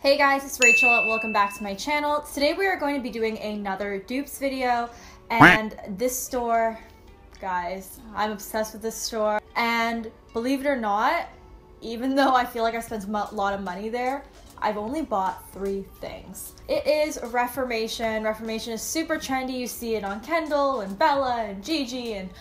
Hey guys, it's Rachel. Welcome back to my channel. Today we are going to be doing another dupes video, and this store, guys, I'm obsessed with this store. And believe it or not, even though I feel like I spent a lot of money there, I've only bought 3 things. It is Reformation. Reformation is super trendy. You see it on Kendall and Bella and Gigi and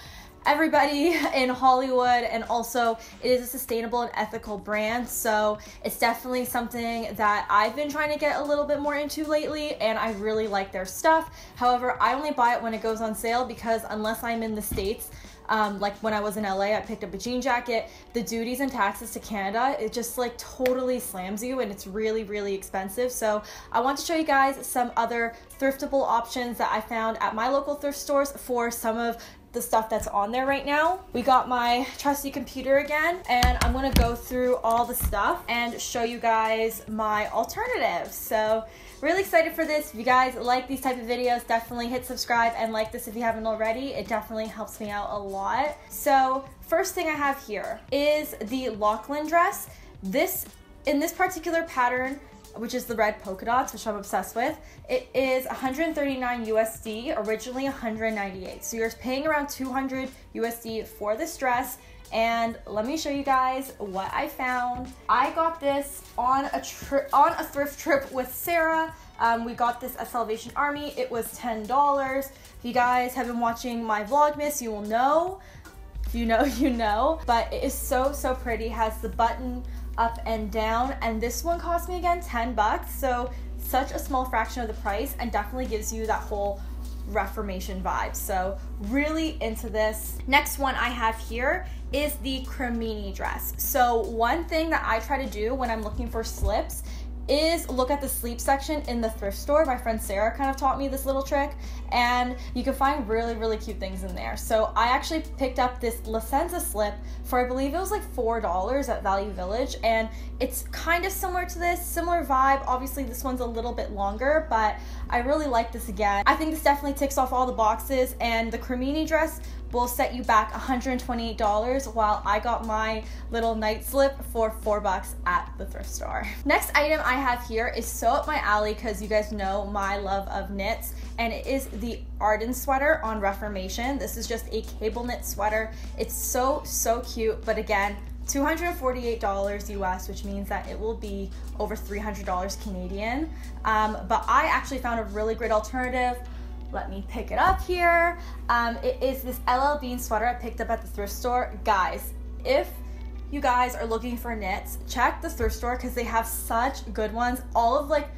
everybody in Hollywood, and also it is a sustainable and ethical brand, so it's definitely something that I've been trying to get a little bit more into lately, and I really like their stuff. However, I only buy it when it goes on sale, because unless I'm in the States, like when I was in LA, I picked up a jean jacket. The duties and taxes to Canada, it just like totally slams you, and it's really expensive. So I want to show you guys some other thriftable options that I found at my local thrift stores for some of the stuff that's on there right now. We got my trusty computer again, and I'm gonna go through all the stuff and show you guys my alternatives. So really excited for this. If you guys like these type of videos, definitely hit subscribe and like this if you haven't already. It definitely helps me out a lot. So first thing I have here is the Lachlan dress. In this particular pattern, which is the red polka dots, which I'm obsessed with, it is 139 USD, originally 198. So you're paying around 200 USD for this dress. And let me show you guys what I found. I got this on a thrift trip with Sarah. We got this at Salvation Army. It was $10. If you guys have been watching my Vlogmas, you will know. If you know, you know. But it is so pretty. It has the button up and down, and this one cost me again $10, so such a small fraction of the price, and definitely gives you that whole Reformation vibe. So really into this. Next one I have here is the Cremini dress. So one thing that I try to do when I'm looking for slips is look at the sleep section in the thrift store. My friend Sarah kind of taught me this little trick, and you can find really cute things in there. So I actually picked up this La Senza slip for, I believe it was like $4 at Value Village, and it's kind of similar to this, similar vibe. Obviously this one's a little bit longer, but I really like this again. I think this definitely ticks off all the boxes, and the Cremini dress will set you back $128, while I got my little night slip for $4 at the thrift store. Next item I have here is so up my alley, because you guys know my love of knits, and it is the Arden sweater on Reformation. This is just a cable knit sweater. It's so cute, but again, $248 US, which means that it will be over $300 Canadian. But I actually found a really great alternative. Let me pick it up here. It is this LL Bean sweater I picked up at the thrift store. Guys, if you guys are looking for knits, check the thrift store, because they have such good ones. All of like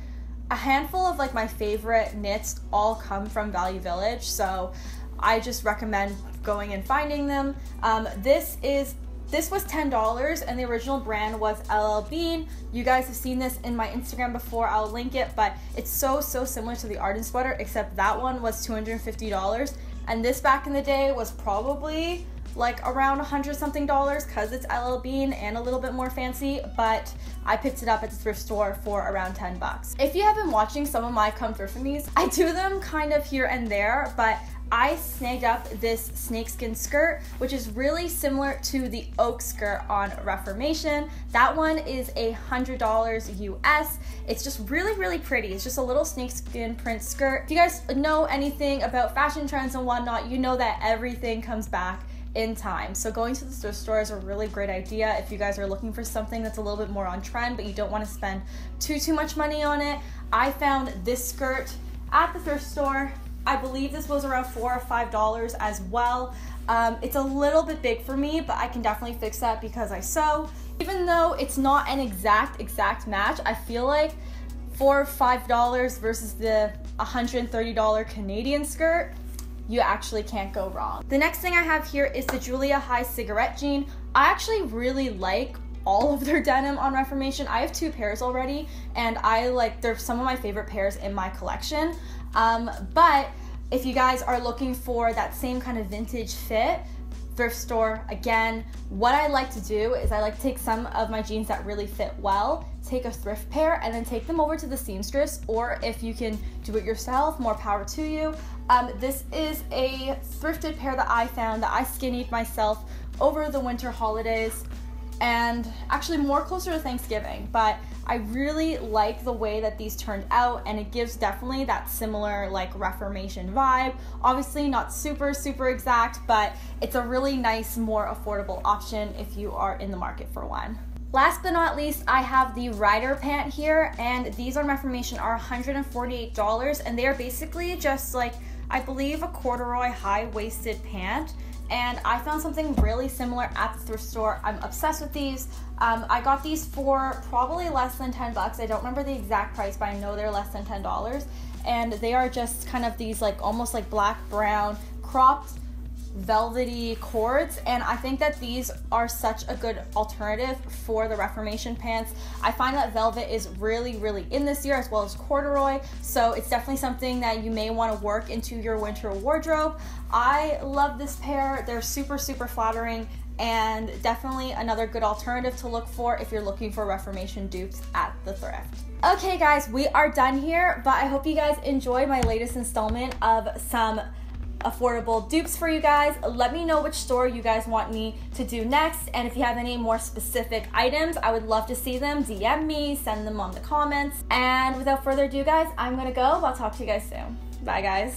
a handful of like my favorite knits all come from Value Village, so I just recommend going and finding them. This was $10, and the original brand was LL Bean. You guys have seen this in my Instagram before, I'll link it, but it's so similar to the Arden sweater, except that one was $250, and this back in the day was probably like around $100 something, because it's LL Bean and a little bit more fancy, but I picked it up at the thrift store for around $10. If you have been watching some of my Come Thrift For Me's, I do them kind of here and there, but I snagged up this snakeskin skirt, which is really similar to the oak skirt on Reformation. That one is $100 US. It's just really pretty. It's just a little snakeskin print skirt. If you guys know anything about fashion trends and whatnot, you know that everything comes back in time. So going to the thrift store is a really great idea if you guys are looking for something that's a little bit more on trend, but you don't want to spend too much money on it. I found this skirt at the thrift store. I believe this was around $4 or $5 as well. It's a little bit big for me, but I can definitely fix that because I sew. Even though it's not an exact match, I feel like $4 or $5 versus the $130 Canadian skirt, you actually can't go wrong. The next thing I have here is the Julia High cigarette jean. I actually really like all of their denim on Reformation. I have 2 pairs already, and they're some of my favorite pairs in my collection. But if you guys are looking for that same kind of vintage fit, thrift store, again, what I like to do is I like to take some of my jeans that really fit well, take a thrift pair, and then take them over to the seamstress, or if you can do it yourself, more power to you. This is a thrifted pair that I found that I skinnied myself over the winter holidays, and actually more closer to Thanksgiving, but I really like the way that these turned out, and it gives definitely that similar like Reformation vibe. Obviously not super exact, but it's a really nice, more affordable option if you are in the market for one. Last but not least, I have the Rider pant here, and these on Reformation are $148, and they are basically just like, I believe, a corduroy high-waisted pant. And I found something really similar at the thrift store. I'm obsessed with these. I got these for probably less than 10 bucks. I don't remember the exact price, but I know they're less than $10. And they are just kind of these like almost like black brown cropped velvety cords, and I think that these are such a good alternative for the Reformation pants. I find that velvet is really in this year, as well as corduroy, so it's definitely something that you may want to work into your winter wardrobe. I love this pair. They're super flattering, and definitely another good alternative to look for if you're looking for Reformation dupes at the thrift. Okay guys, we are done here, but I hope you guys enjoyed my latest installment of some affordable dupes for you guys. Let me know which store you guys want me to do next, and if you have any more specific items, I would love to see them. DM me, send them on the comments, and without further ado guys, I'm gonna go. I'll talk to you guys soon. Bye guys.